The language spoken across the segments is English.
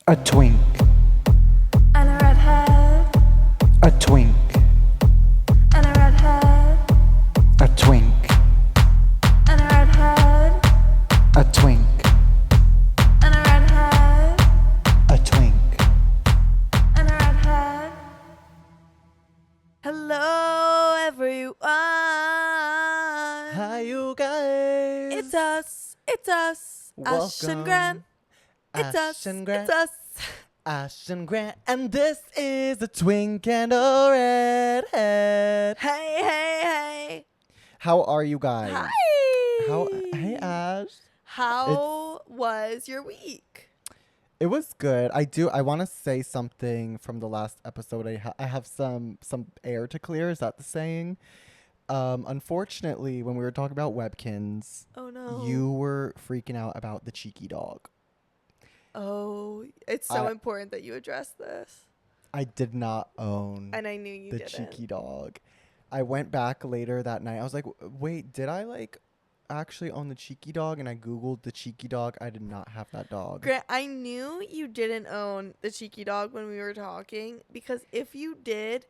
A twink, And a redhead, a twink, and a redhead, a twink, and a redhead, a twink, and a redhead, a twink. and a redhead. Hello, everyone. Hi, you guys. It's us. It's us. Ash and Grant. It's us. It's us. Ash and Grant, and this is a twink and a redhead. Hey, hey, hey. How are you guys? Hi. Hey, Ash. How was your week? It was good. I want to say something from the last episode. I have some air to clear. Is that the saying? Unfortunately, when we were talking about Webkinz, Oh, no. you were freaking out about the cheeky dog. Oh, it's so important that you address this. I did not own And I knew you the didn't. cheeky dog. I went back later that night. I was like, wait, did I actually own the cheeky dog? And I Googled the cheeky dog. I did not have that dog. Grant, I knew you didn't own the cheeky dog when we were talking, because if you did,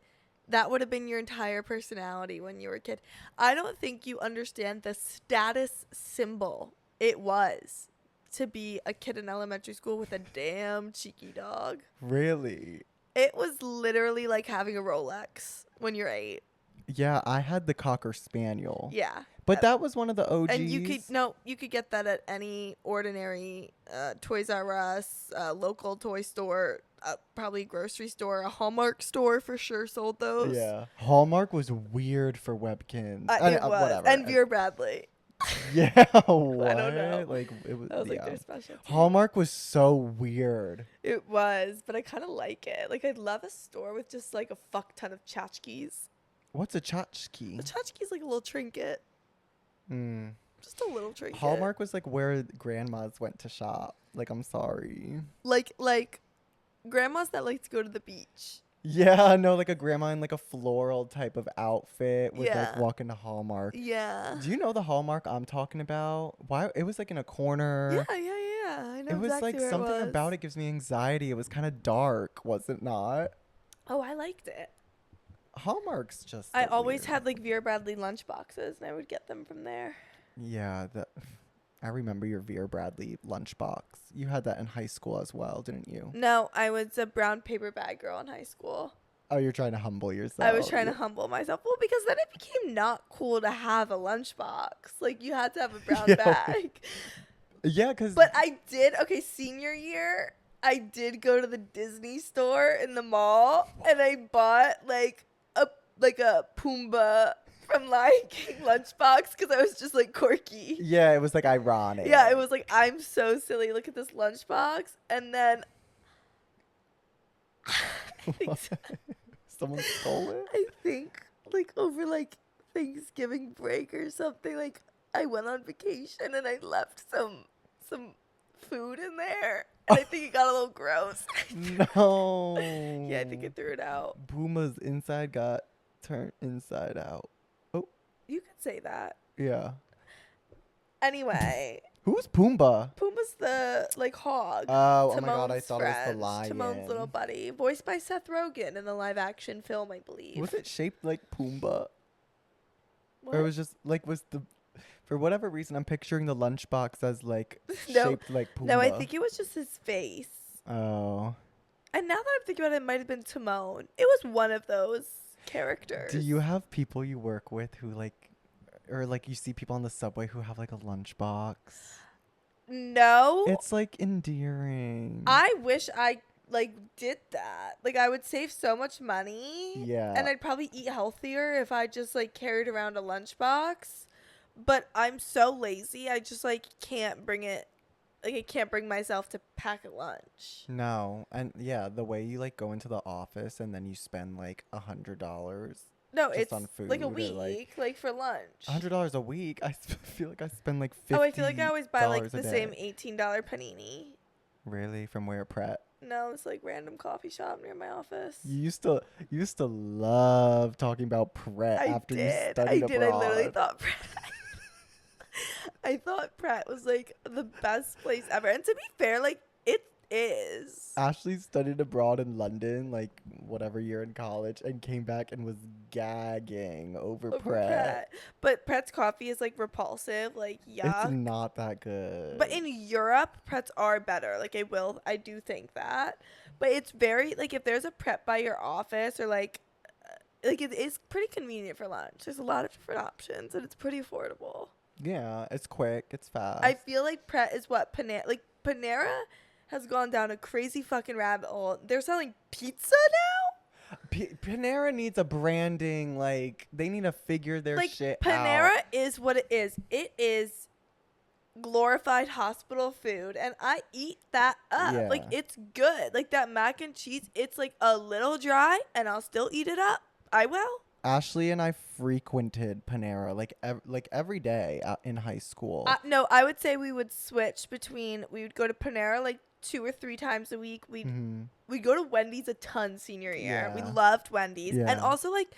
that would have been your entire personality when you were a kid. I don't think you understand the status symbol it was to be a kid in elementary school with a damn cheeky dog. Really? It was literally like having a Rolex when you're 8. Yeah, I had the Cocker Spaniel. Yeah. But that was one of the OGs. And you could get that at any ordinary Toys R Us, local toy store, probably grocery store, a Hallmark store for sure sold those. Yeah. Hallmark was weird for Webkinz. It was. Whatever. And Vera Bradley. Yeah, what? I don't know. Like it was. That was like yeah. their specialty. Hallmark was so weird. It was, but I kind of like it. Like, I'd love a store with just like a fuck ton of tchotchkes. What's a tchotchke? A tchotchke's like a little trinket. Just a little trinket. Hallmark was like where grandmas went to shop. Like, I'm sorry. Like grandmas that like to go to the beach. Yeah, no, like a grandma in like a floral type of outfit was like Yeah. walking to Hallmark. Yeah. Do you know the Hallmark I'm talking about? Why it was like in a corner. Yeah. I know It was exactly like where something it was. about it gives me anxiety. It was kind of dark, was it not? Oh, I liked it. Hallmark's just. I so always weird. had like Vera Bradley lunch boxes, and I would get them from there. Yeah, I remember your Vera Bradley lunchbox. You had that in high school as well, didn't you? No, I was a brown paper bag girl in high school. Oh, you're trying to humble yourself. I was trying to humble myself. Well, because then it became not cool to have a lunchbox. Like, you had to have a brown Yeah. bag. Yeah, because. But I did, senior year, I did go to the Disney store in the mall, and I bought like a Pumbaa from Lion King lunchbox because I was just like quirky. Yeah, it was like ironic. Yeah, it was like, I'm so silly. Look at this lunchbox. And then I think, Someone stole it? I think like over like Thanksgiving break or something, like I went on vacation and I left some food in there. And I think it got a little gross. No. Yeah, I think I threw it out. Pumbaa's inside got turned inside out. You could say that. Yeah. Anyway, Who's Pumbaa? Pumbaa's the like hog. Oh my god, I Timon's thought it was the friend, lion. Timon's little buddy, voiced by Seth Rogen in the live action film, I believe. Was it shaped like Pumbaa? What? Or it was just like for whatever reason I'm picturing the lunchbox as like No. shaped like Pumbaa. No, I think it was just his face. Oh. And now that I'm thinking about it, it might have been Timon. It was one of those characters. Do you have people you work with who or like you see people on the subway who have like a lunchbox? No. It's like endearing. I wish I like did that. Like, I would save so much money. Yeah. And I'd probably eat healthier if I just like carried around a lunchbox. But I'm so lazy. I just like can't bring it. Like, I can't bring myself to pack a lunch. No. And yeah, the way you like go into the office and then you spend like $100. No, Just it's on food like a or, week, like for lunch. $100 a week. I feel like I spend like $50. Oh, I feel like I always buy like a the day. same $18 panini. Really? From where, Pratt? No, it's like random coffee shop near my office. You used to love talking about Pret I after you did. studied I abroad. literally thought Pratt. I thought Pratt was like the best place ever. And to be fair, like is. Ashley studied abroad in London, like whatever year in college, and came back and was gagging over Pret. But Pret's coffee is like repulsive, like It's yuck. not that good. But in Europe, Prets are better. Like I do think that. But it's very like if there's a Pret by your office or like it is pretty convenient for lunch. There's a lot of different options and it's pretty affordable. Yeah, it's quick, it's fast. I feel like Pret is what Panera has gone down a crazy fucking rabbit hole. They're selling pizza now? Panera needs a branding, like they need to figure their shit out. Panera is what it is. It is glorified hospital food and I eat that up. Yeah. Like it's good. Like that mac and cheese, it's like a little dry and I'll still eat it up. I will. Ashley and I frequented Panera like every day in high school. No, I would say we would switch between we would go to Panera like 2 or 3 times a week. We'd go to Wendy's a ton senior year. Yeah. We loved Wendy's. Yeah. And also like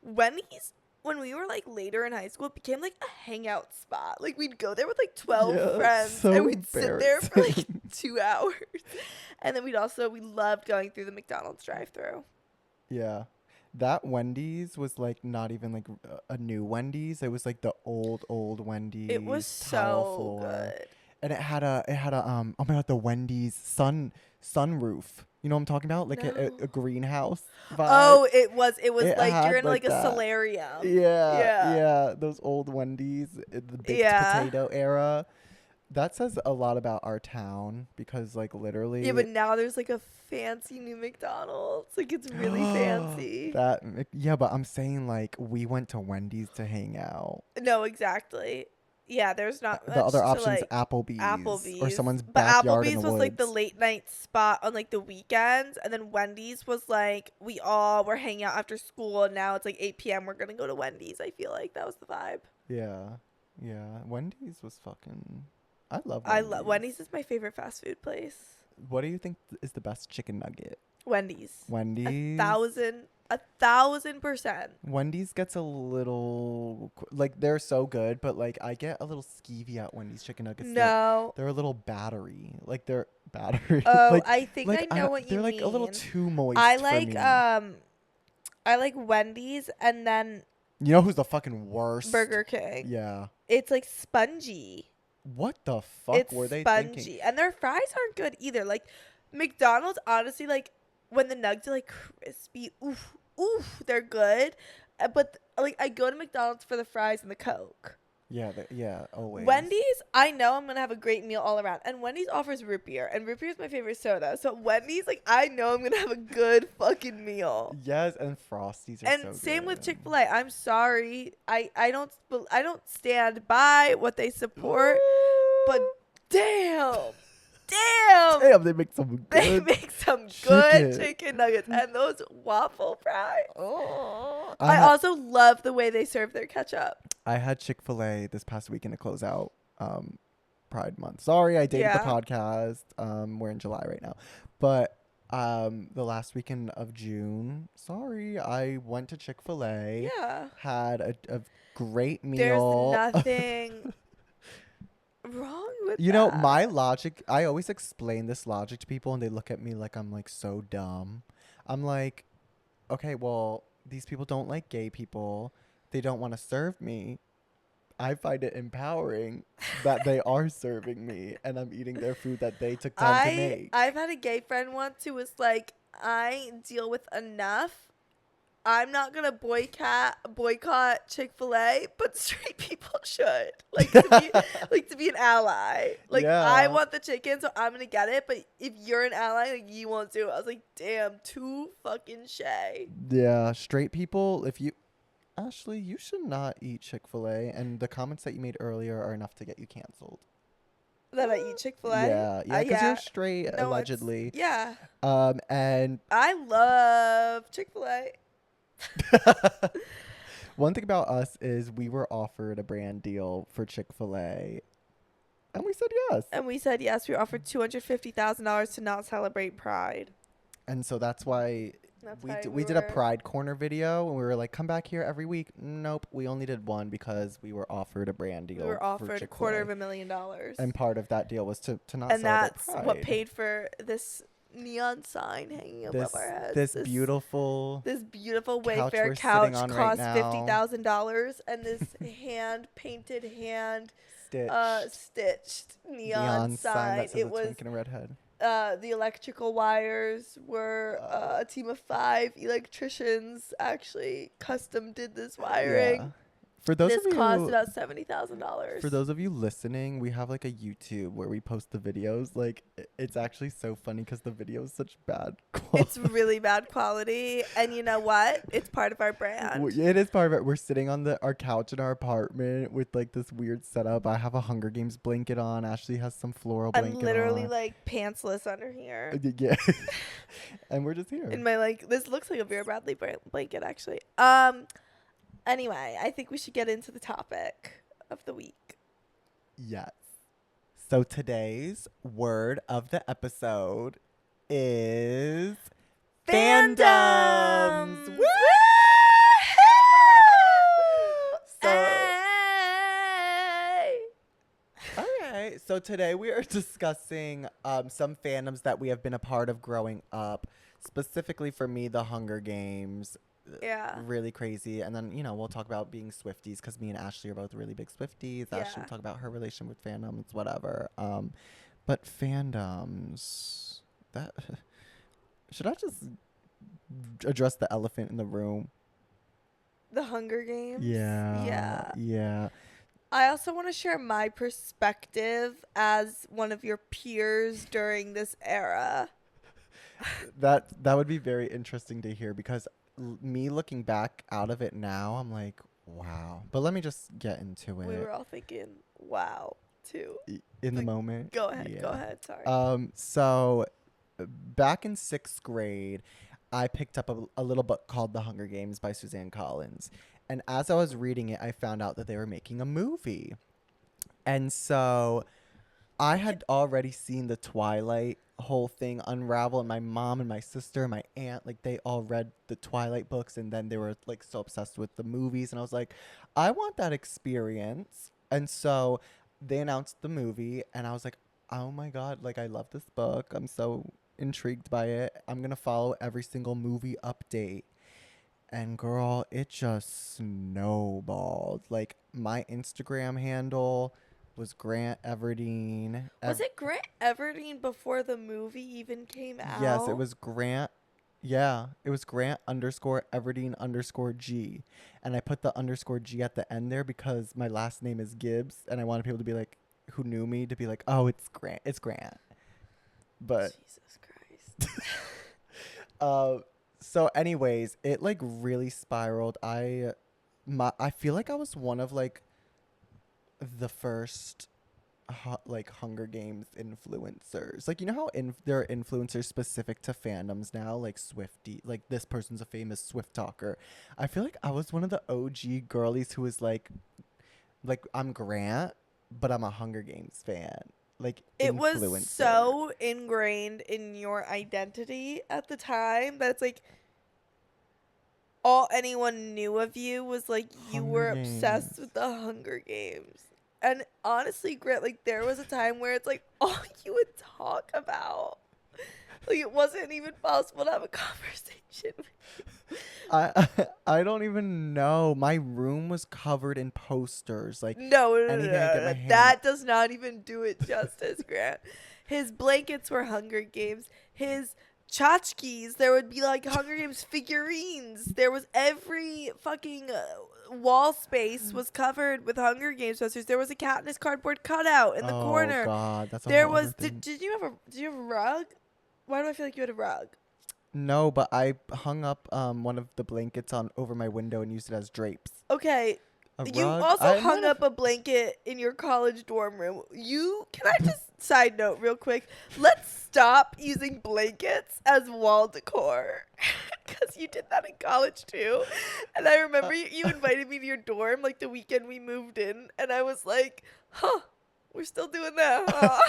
Wendy's when we were like later in high school, it became like a hangout spot. Like we'd go there with like 12 friends so and we'd sit there for like 2 hours. And then we loved going through the McDonald's drive-thru. Yeah. That Wendy's was like not even like a new Wendy's. It was like the old Wendy's. It was so good. And it had a oh my god, the Wendy's sunroof. You know what I'm talking about? Like a greenhouse vibe. Oh, it was like you're in like that. a solarium. Yeah. Those old Wendy's, the baked potato era. That says a lot about our town because like literally. Yeah, but now there's like a fancy new McDonald's. Like it's really fancy. But I'm saying like we went to Wendy's to hang out. No, exactly. Yeah, there's not much the other to, options, like, Applebee's or someone's but backyard Applebee's in the was woods. like the late night spot on like the weekends, and then Wendy's was like we all were hanging out after school, and now it's like 8 p.m. We're gonna go to Wendy's. I feel like that was the vibe. Yeah. Wendy's was fucking. I love. Wendy's is my favorite fast food place. What do you think is the best chicken nugget? Wendy's. 1,000%. Wendy's gets a little like they're so good, but like I get a little skeevy at Wendy's chicken nuggets. No, they're a little battery. Like they're battery. Oh, like, I think I know what you mean. They're like a little too moist. I for like me. I like Wendy's, and then you know who's the fucking worst? Burger King. Yeah. It's like spongy. What the fuck were they thinking? And their fries aren't good either. Like McDonald's, honestly, like when the nugs are like crispy, oof, they're good. But like I go to McDonald's for the fries and the Coke. Yeah, always. Wendy's, I know I'm gonna have a great meal all around, and Wendy's offers root beer, and root beer is my favorite soda. So Wendy's, like I know I'm gonna have a good fucking meal. Yes, and Frosties are and so good. Same with Chick-fil-A. I'm sorry, I don't stand by what they support, but damn, they make some good chicken nuggets and those waffle fries. Oh, I also love the way they serve their ketchup. I had Chick-fil-A this past weekend to close out Pride Month. Sorry, I dated the podcast. We're in July right now. But the last weekend of June, sorry, I went to Chick-fil-A. Yeah. Had a great meal. There's nothing wrong with you know, my logic, I always explain this logic to people and they look at me like I'm like so dumb. I'm like, okay, well, these people don't like gay people. They don't want to serve me. I find it empowering that they are serving me and I'm eating their food that they took time to make. I've had a gay friend once who was like, I deal with enough. I'm not going to boycott Chick-fil-A, but straight people should. Like to be an ally. Like I want the chicken, so I'm going to get it, but if you're an ally, like you won't do it. I was like, damn, too fucking shay. Yeah, straight people, Ashley, you should not eat Chick-fil-A, and the comments that you made earlier are enough to get you canceled. That I eat Chick-fil-A? Yeah, because you're straight, allegedly. Yeah. And I love Chick-fil-A. One thing about us is we were offered a brand deal for Chick-fil-A, and we said yes. We were offered $250,000 to not celebrate Pride. And so that's why That's We why we did a Pride Corner video, and we were like, come back here every week. Nope, we only did one because we were offered a brand deal. We were offered Chick-fil-A. $250,000. And part of that deal was to not And celebrate that's Pride. what paid for this neon sign hanging above our heads. This beautiful Wayfair couch couch right cost now. $50,000, and this hand-painted, stitched neon sign. That says it was Twink and a Redhead. The electrical wires were a team of 5 electricians actually custom did this wiring. Yeah. For those this of you, cost about $70,000. For those of you listening, we have like a YouTube where we post the videos. Like, it's actually so funny because the video is such bad quality. It's really bad quality, and you know what? It's part of our brand. It is part of it. We're sitting on our couch in our apartment with like this weird setup. I have a Hunger Games blanket on. Ashley has some floral blanket on. I'm literally like pantsless under here. Yeah. And we're just here. In my this looks like a Vera Bradley blanket actually. Anyway, I think we should get into the topic of the week. Yes. So today's word of the episode is FANDOMS. Woo! Okay, so today we are discussing some fandoms that we have been a part of growing up. Specifically for me, the Hunger Games. Yeah. Really crazy. And then, we'll talk about being Swifties because me and Ashley are both really big Swifties. Yeah. Ashley will talk about her relation with fandoms, whatever. But fandoms, that should I just address the elephant in the room? The Hunger Games? Yeah. Yeah. I also want to share my perspective as one of your peers during this era. That would be very interesting to hear because me looking back out of it now, I'm like, wow. But let me just get into it. We were all thinking, wow, too. In the moment. Go ahead. Sorry. So back in 6th grade, I picked up a little book called The Hunger Games by Suzanne Collins. And as I was reading it, I found out that they were making a movie. And so I had already seen the Twilight whole thing unravel, and my mom and my sister and my aunt, like, they all read the Twilight books, and then they were like so obsessed with the movies, and I was like, I want that experience. And so they announced the movie, and I was like, oh my god, like, I love this book, I'm so intrigued by it, I'm gonna follow every single movie update. And girl, it just snowballed. Like, my Instagram handle was Grant Everdeen. Was it Grant Everdeen before the movie even came out? Yes, it was Grant. Yeah, it was Grant _Everdeen_G. And I put the _G at the end there because my last name is Gibbs. And I wanted people to be like, who knew me, to be like, oh, it's Grant. It's Grant. But Jesus Christ. So anyways, it like really spiraled. I feel like I was one of like the first Hunger Games influencers. Like, you know how there are influencers specific to fandoms now, like Swiftie, like this person's a famous Swift talker. I feel like I was one of the OG girlies who was like I'm Grant, but I'm a Hunger Games fan. Like, it influencer. Was so ingrained in your identity at the time that it's like all anyone knew of you was like you were obsessed with the Hunger Games. And honestly, Grant, like, there was a time where it's like all you would talk about. Like, it wasn't even possible to have a conversation with you. I don't even know. My room was covered in posters. Like, no. That does not even do it justice, Grant. His blankets were Hunger Games. His tchotchkes, there would be like Hunger Games figurines. There was every fucking wall space was covered with Hunger Games posters. There was a Katniss cardboard cutout in the corner. Oh god, that's a there whole was. other thing. Did you have a rug? Why do I feel like you had a rug? No, but I hung up one of the blankets on over my window and used it as drapes. Okay. You rug? also hung up a blanket in your college dorm room. Can I just side note real quick? Let's stop using blankets as wall decor. Because you did that in college too. And I remember you invited me to your dorm like the weekend we moved in. And I was like, we're still doing that, huh?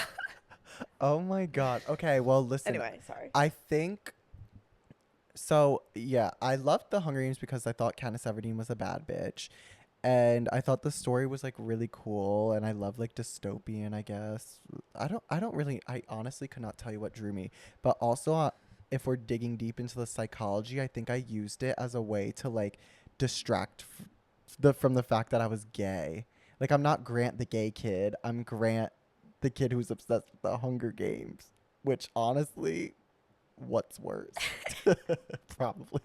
Oh my god. Okay, well, listen. Anyway, sorry. I think So yeah, I loved the Hunger Games because I thought Katniss Everdeen was a bad bitch, and I thought the story was like really cool, and I love like dystopian. I guess I honestly could not tell you what drew me, but also if we're digging deep into the psychology, I think I used it as a way to like distract from the fact that I was gay. Like I'm not Grant the gay kid. I'm Grant the kid who's obsessed with the Hunger Games, which honestly, what's worse? Probably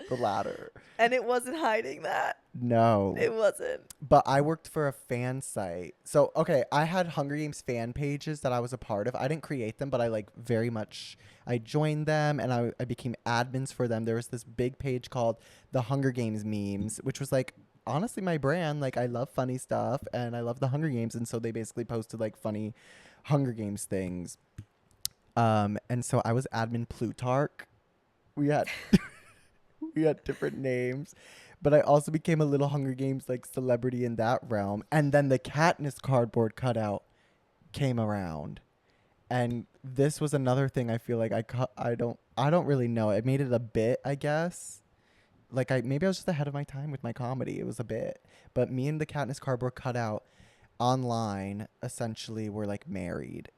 the latter. And it wasn't hiding that. No. It wasn't. But I worked for a fan site. So, okay, I had Hunger Games fan pages that I was a part of. I didn't create them, but I like very much, I joined them and I became admins for them. There was this big page called the Hunger Games memes, which was like, honestly, my brand. Like, I love funny stuff and I love the Hunger Games. And so they basically posted like funny Hunger Games things. And so I was admin Plutarch. We had we had different names, but I also became a little Hunger Games like celebrity in that realm. And then the Katniss cardboard cutout came around, and this was another thing I feel like I don't really know. It made it a bit, I guess. Like maybe I was just ahead of my time with my comedy. It was a bit, but me and the Katniss cardboard cutout online essentially were like married.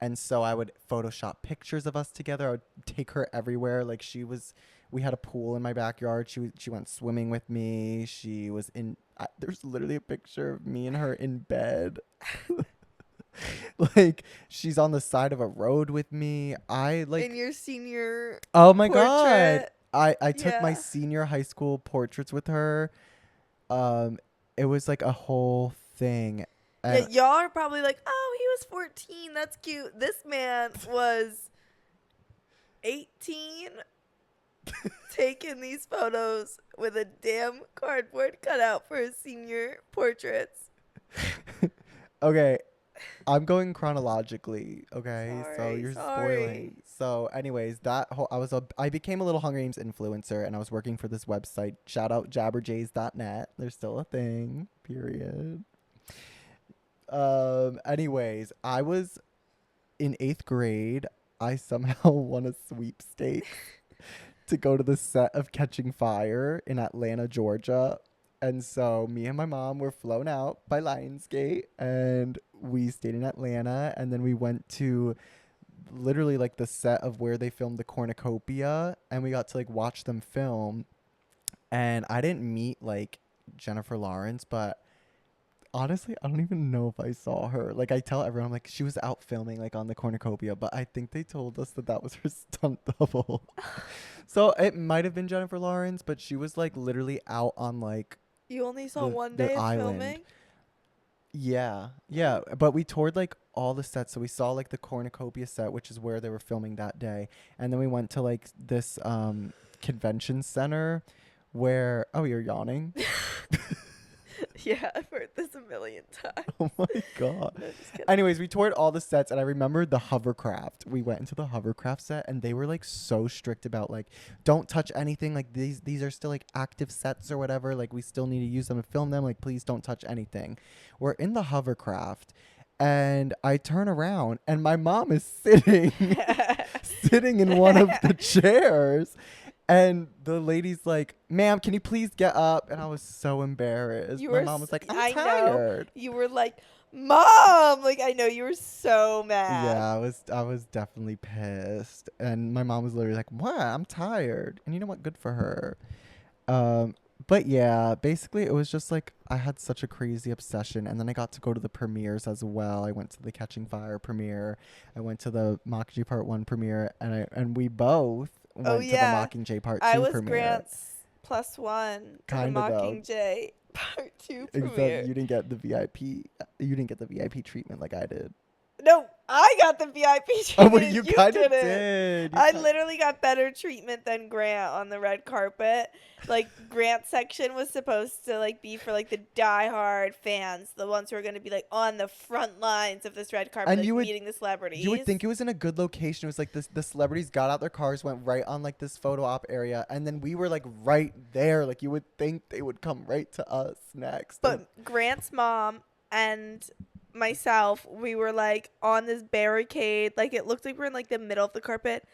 And so I would Photoshop pictures of us together. I would take her everywhere. Like we had a pool in my backyard. She went swimming with me. She was there's literally a picture of me and her in bed. Like she's on the side of a road with me. I like In your senior Oh my portrait. God. I took my Yeah. senior high school portraits with her. It was like a whole thing. Yeah, And y'all are probably like, oh, he was 14. That's cute. This man was 18 taking these photos with a damn cardboard cutout for his senior portraits. okay, I'm going chronologically. Okay, so Sorry, you're sorry. spoiling. So, anyways, I became a little Hunger Games influencer, and I was working for this website. Shout out jabberjays.net. They're still a thing. Period. Anyways, I was in 8th grade. I somehow won a sweepstakes to go to the set of Catching Fire in Atlanta, Georgia. And so me and my mom were flown out by Lionsgate and we stayed in Atlanta, and then we went to literally like the set of where they filmed the cornucopia, and we got to like watch them film. And I didn't meet like Jennifer Lawrence, but honestly, I don't even know if I saw her. Like I tell everyone, I'm like, she was out filming like on the cornucopia, but I think they told us that was her stunt double. So it might have been Jennifer Lawrence, but she was like literally out on like You only saw one the day of island. filming? Yeah, but we toured like all the sets. So we saw like the cornucopia set, which is where they were filming that day, and then we went to like this convention center where you're yawning. Yeah, I've heard this a million times. Oh my God. No, just kidding. Anyways, we toured all the sets, and I remember the hovercraft. We went into the hovercraft set, and they were like so strict about like, don't touch anything. Like these are still like active sets or whatever. Like we still need to use them and film them. Like please don't touch anything. We're in the hovercraft, and I turn around, and my mom is sitting sitting in one of the chairs. And the lady's like, ma'am, can you please get up? And I was so embarrassed. My mom was like, I'm tired. You were like, Mom! Like, I know you were so mad. Yeah, I was definitely pissed. And my mom was literally like, what? I'm tired. And you know what? Good for her. But yeah, basically it was just like I had such a crazy obsession. And then I got to go to the premieres as well. I went to the Catching Fire premiere. I went to the Mockingjay Part 1 premiere. And we both went to the Mockingjay Part 2 I was premiere. Grant's +1 to Kind the of, though. Mockingjay Part 2 premiere. Except you didn't get the VIP. You didn't get the VIP treatment like I did. No, I got the VIP treatment. Oh, well, you kind of didn't. did. I literally got better treatment than Grant on the red carpet. Like, Grant's section was supposed to like be for like the diehard fans, the ones who are going to be like on the front lines of this red carpet, And like, meeting the celebrities. You would think it was in a good location. It was like the celebrities got out their cars, went right on like this photo op area, and then we were like right there. Like you would think they would come right to us next. But Grant's mom and myself, we were like on this barricade. Like it looked like we're in like the middle of the carpet.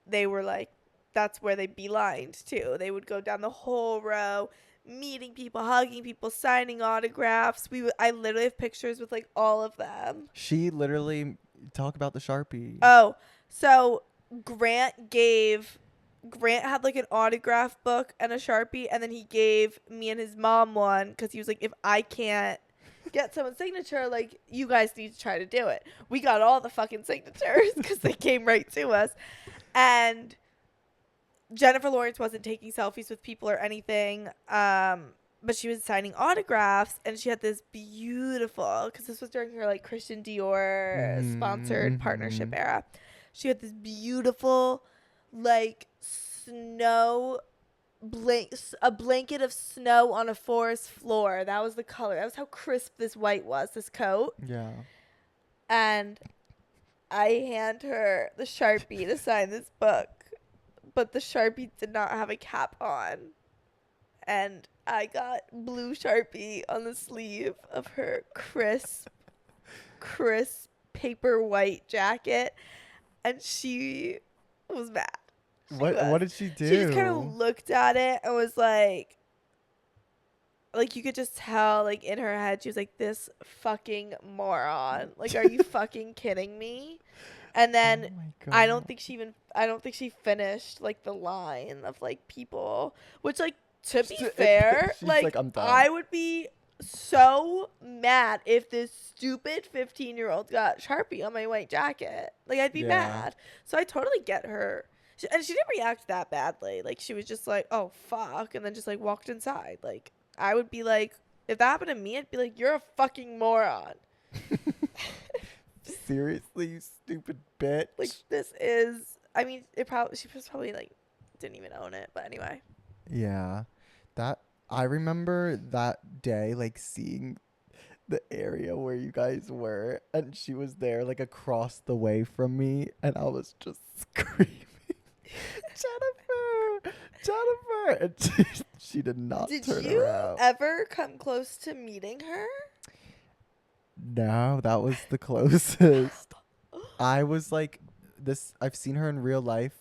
They were like that's where they beelined to. They would go down the whole row, meeting people, hugging people, signing autographs. I literally have pictures with like all of them. She literally talk about the Sharpie. Oh, so Grant had like an autograph book and a Sharpie, and then he gave me and his mom one because he was like, if I can't get someone's signature, like, you guys need to try to do it. We got all the fucking signatures because they came right to us. And Jennifer Lawrence wasn't taking selfies with people or anything, but she was signing autographs, and she had this beautiful, because this was during her like Christian Dior sponsored partnership era. She had this beautiful like a blanket of snow on a forest floor. That was the color. That was how crisp this white was, this coat. Yeah. And I hand her the Sharpie to sign this book, but the Sharpie did not have a cap on. And I got blue Sharpie on the sleeve of her crisp paper white jacket, and she was mad. What did she do? She just kind of looked at it and was like you could just tell, like, in her head, she was like, this fucking moron. Like, are you fucking kidding me? And then I don't think she finished like the line of like people, which, like, to be fair, like I'm done. I would be so mad if this stupid 15-year-old got Sharpie on my white jacket. Like, I'd be mad. So I totally get her. And she didn't react that badly. Like, she was just like, oh, fuck, and then just, like, walked inside. Like, I would be like, if that happened to me, I'd be like, you're a fucking moron. Seriously, you stupid bitch. Like, this is, I mean, she was probably, like, didn't even own it, but anyway. Yeah. I remember that day, like, seeing the area where you guys were, and she was there, like, across the way from me, and I was just screaming, Jennifer, and she did not turn around. Did you ever come close to meeting her? No, that was the closest. I was like, I've seen her in real life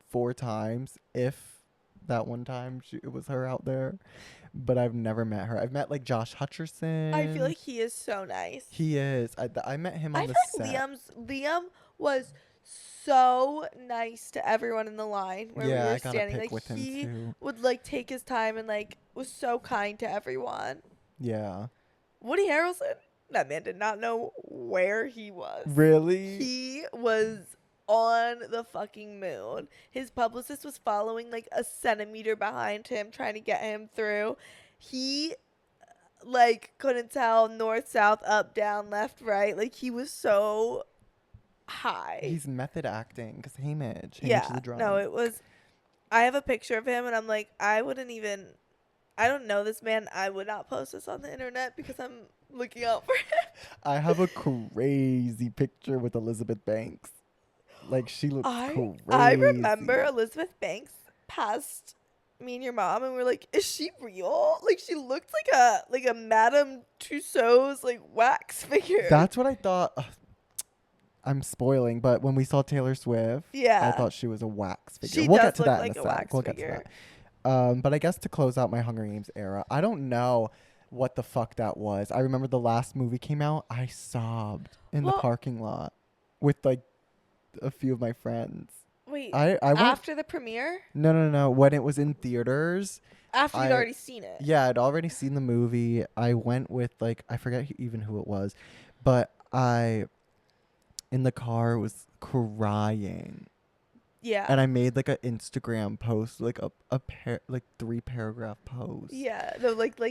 4 times, if that one time it was her out there, but I've never met her. I've met like Josh Hutcherson. I feel like he is so nice. He is. I met him on the set. Liam was so nice to everyone in the line where we were standing. Like, with him he too. would like take his time and like was so kind to everyone. Yeah. Woody Harrelson, that man did not know where he was. Really? He was on the fucking moon. His publicist was following like a centimeter behind him, trying to get him through. He like couldn't tell north, south, up, down, left, right. Like, he was so high. He's method acting because Hamish the drunk. No, it was. I have a picture of him, and I'm like, I don't know this man. I would not post this on the internet because I'm looking out for him. I have a crazy picture with Elizabeth Banks. Like, she looks crazy. I remember Elizabeth Banks passed me and your mom, and we're like, is she real? Like, she looked like a Madame Tussauds like wax figure. That's what I thought. I'm spoiling, but when we saw Taylor Swift, I thought she was a wax figure. We'll get to that in a sec. We'll get to that. But I guess to close out my Hunger Games era, I don't know what the fuck that was. I remember the last movie came out, I sobbed in the parking lot with like a few of my friends. Wait, I went after the premiere? No. When it was in theaters. After you'd already seen it. Yeah, I'd already seen the movie. I went with like, I forget even who it was, but in the car was crying. Yeah. And I made like an Instagram post, like a 3-paragraph post. Yeah. No, like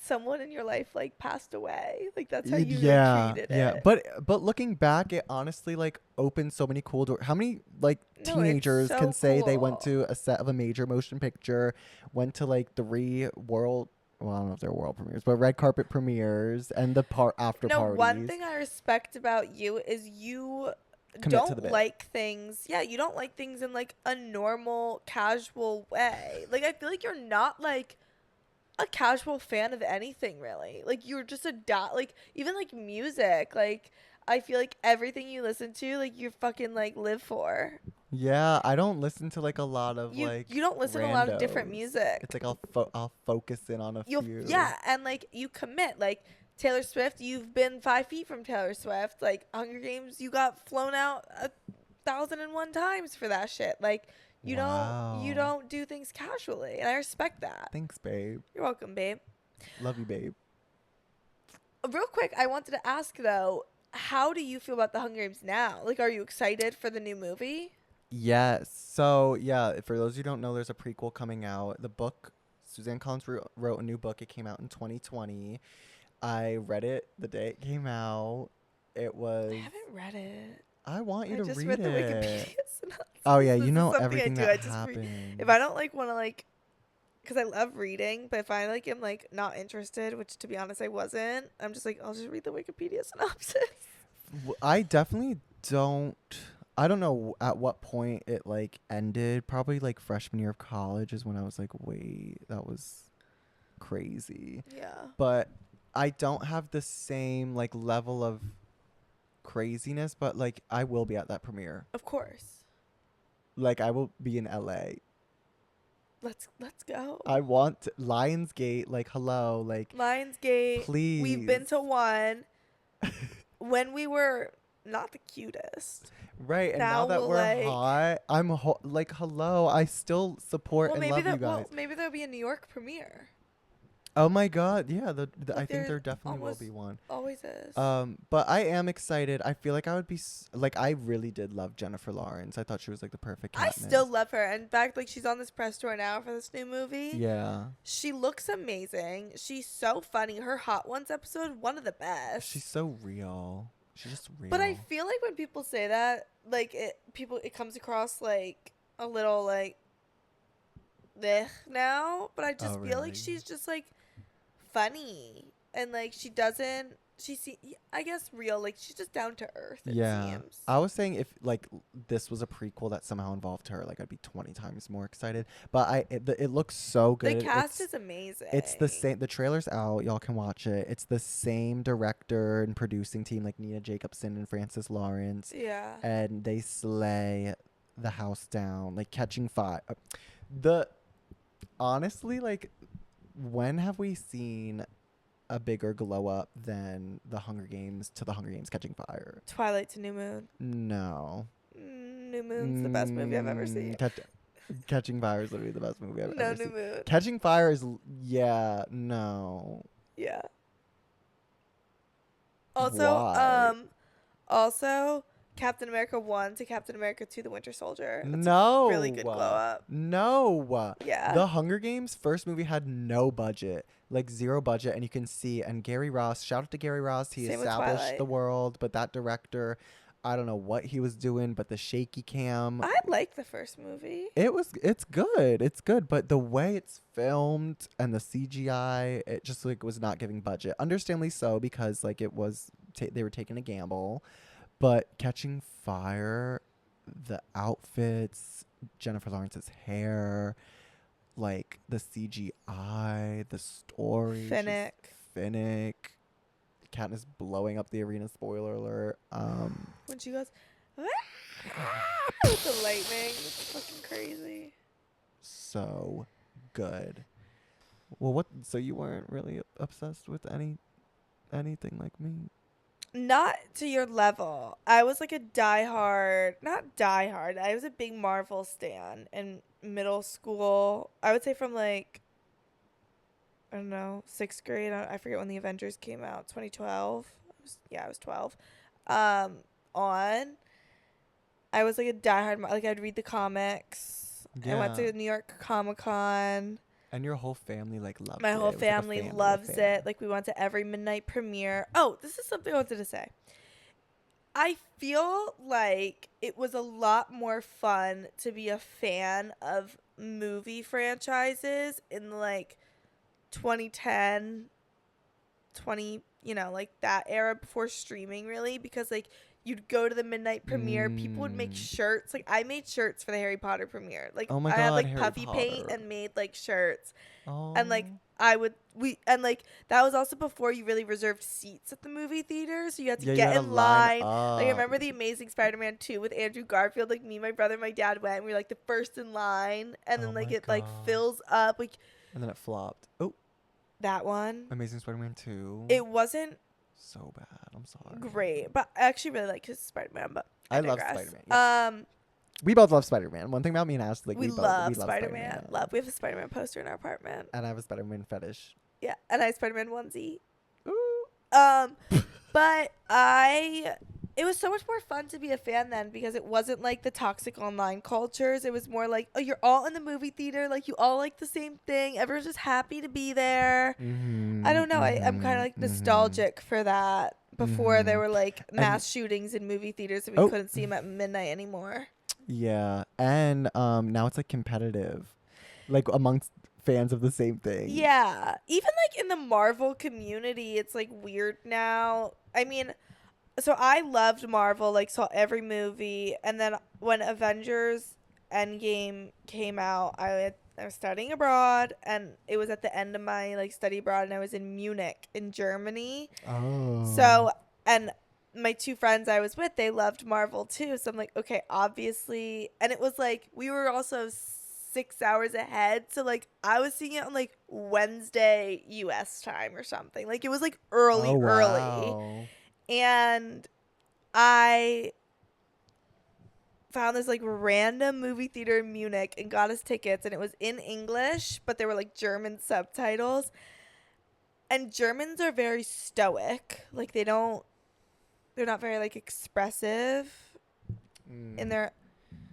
someone in your life like passed away. Like, that's how you treated it. Yeah. But looking back, it honestly like opened so many cool doors. How many like teenagers can say they went to a set of a major motion picture, went to like 3 world, well, I don't know if they're world premieres, but red carpet premieres and the after parties. One thing I respect about you is you don't like things. Yeah, you don't like things in like a normal, casual way. Like, I feel like you're not like a casual fan of anything, really. Like, you're just like, even like music. Like, I feel like everything you listen to, like, you fucking like live for. Yeah, I don't listen to like a lot of like You don't listen to a lot of different randos. music. It's like I'll focus in on a few. Yeah, and like you commit. Like Taylor Swift, you've been 5 feet from Taylor Swift. Like Hunger Games, you got flown out 1,001 times for that shit. Like you Wow. don't do things casually, and I respect that. Thanks, babe. You're welcome, babe. Love you, babe. Real quick, I wanted to ask though, how do you feel about the Hunger Games now? Like, are you excited for the new movie? Yes. So yeah, for those who don't know, there's a prequel coming out. The book, Suzanne Collins wrote a new book. It came out in 2020. I read it the day it came out. It was. I haven't read it. I want you I to just read read the it. Wikipedia synopsis. Oh yeah, This you is know something everything I do. that I just happens. if I don't like want to like, because I love reading, but if I like am like not interested, which to be honest I wasn't, I'm just like I'll just read the Wikipedia synopsis. I definitely don't. I don't know at what point it like ended. Probably like freshman year of college is when I was like, wait, that was crazy. Yeah. But I don't have the same like level of craziness. But like I will be at that premiere. Of course. Like I will be in LA. Let's go. I want Lionsgate. Like hello. Like Lionsgate. please. We've been to one when we were not the cutest. Right, and now Now that we'll, we're like- hot, I'm like hello. I still support and love you guys. Well, maybe there'll be a New York premiere. Oh my god, yeah, I think there there definitely will almost be one. Always is. But I am excited. I feel like I would be like I really did love Jennifer Lawrence. I thought she was like the perfect I Katniss. still love her. In fact, like she's on this press tour now for this new movie. Yeah. She looks amazing. She's so funny. Her Hot Ones episode, one of the best. She's so real. She's just real. But I feel like when people say that, like it comes across like a little like bleh now. But I just feel like really? she's just like funny and like I guess real. Like she's just down to earth. It seems. I was saying if like this was a prequel that somehow involved her, like I'd be 20 times more excited. But it looks so good. The cast is amazing. It's the same. The trailer's out. Y'all can watch it. It's the same director and producing team, like Nina Jacobson and Francis Lawrence. Yeah. And they slay the house down, like Catching Fire. Honestly, like, when have we seen a bigger glow up than the Hunger Games to the Hunger Games Catching Fire? Twilight to New Moon. No. New Moon's the best movie I've ever seen. Catching Fire is literally the best movie I've No, ever New seen. Moon. Catching Fire is no. Yeah. Also, Why? also Captain America 1 to Captain America 2 The Winter Soldier. That's No. a really good glow up. No. Yeah. The Hunger Games first movie had no budget, like zero budget, and you can see. And Gary Ross, shout out to Gary Ross, he Same with established Twilight. the world. But that director, I don't know what he was doing, but the shaky cam. I like the first movie. It's good, but the way it's filmed and the CGI, it just like was not giving budget. Understandably so, because like it was they were taking a gamble. But Catching Fire, the outfits, Jennifer Lawrence's hair, like the CGI, the story, Finnick, Katniss blowing up the arena. Spoiler alert. When she goes with the lightning, it's fucking crazy. So good. Well, what? So you weren't really obsessed with anything like me? Not to your level. I was like not diehard. I was a big Marvel stan in middle school. I would say from like, I don't know, 6th grade. I forget when the Avengers came out. 2012. I was 12. I was like a diehard. Like I'd read the comics. Yeah. I went to New York Comic Con. And your whole family like loved it. My whole It was like a family family loves affair. it. Like we went to every midnight premiere. Oh, this is something I wanted to say. I feel like it was a lot more fun to be a fan of movie franchises in like 2010, like that era before streaming really, because like you'd go to the midnight premiere. People would make Mm. shirts. Like, I made shirts for the Harry Potter premiere. Like, Oh my I had God, like Harry puffy paint Potter. and made like shirts. And like Oh. that was also before you really reserved seats at the movie theater, so you had to Yeah, you get had to in line line. Like, I up. remember the Amazing Spider-Man 2 with Andrew Garfield. Like, me, my brother, my dad went, and we were like the first in line, and Oh then like my it like God. fills up. Like, And then it flopped. Oh, that one, Amazing Spider-Man 2. it wasn't So bad. I'm sorry. great, but I actually really like his Spider-Man. But I love digress. Spider-Man, yeah. We both love Spider-Man. One thing about me and Ash, like We we love love Spider-Man. We have a Spider-Man poster in our apartment. And I have a Spider-Man fetish. Yeah, and I have Spider-Man onesie. Ooh. But it was so much more fun to be a fan then, because it wasn't like the toxic online cultures. It was more like, oh, you're all in the movie theater, like you all like the same thing. Everyone's just happy to be there. Mm-hmm, I don't know. I'm kind of like nostalgic for that. Before there were like mass And- shootings in movie theaters and we couldn't see them at midnight anymore. Yeah, and now it's like competitive, like amongst fans of the same thing. Yeah, even like in the Marvel community, it's like weird now. I mean, so I loved Marvel, like saw every movie, and then when Avengers Endgame came out, I was studying abroad, and it was at the end of my like study abroad, and I was in Munich in Germany. Oh. So, and my two friends I was with, they loved Marvel too. So I'm like, okay, obviously, and it was like we were also 6 hours ahead, so like I was seeing it on like Wednesday US time or something. Like it was like early. And I found this like random movie theater in Munich and got us tickets, and it was in English, but there were like German subtitles. And Germans are very stoic. Like they're not very like expressive in their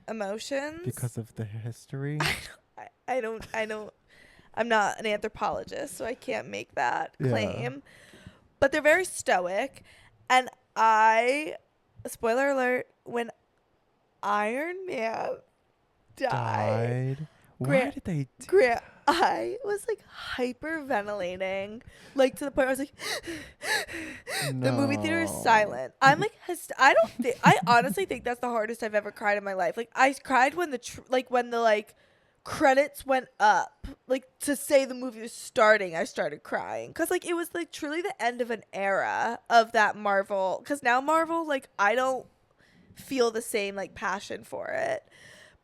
emotions. Because of the history. I'm not an anthropologist, so I can't make that claim. But they're very stoic. And spoiler alert, when Iron Man died. Why did they do I was like hyperventilating, like to the point where I was like, the movie theater is silent. I'm like, I honestly think that's the hardest I've ever cried in my life. Like I cried when the credits went up, like to say the movie was starting. I started crying because like it was like truly the end of an era of that Marvel. Because now Marvel, like I don't feel the same like passion for it.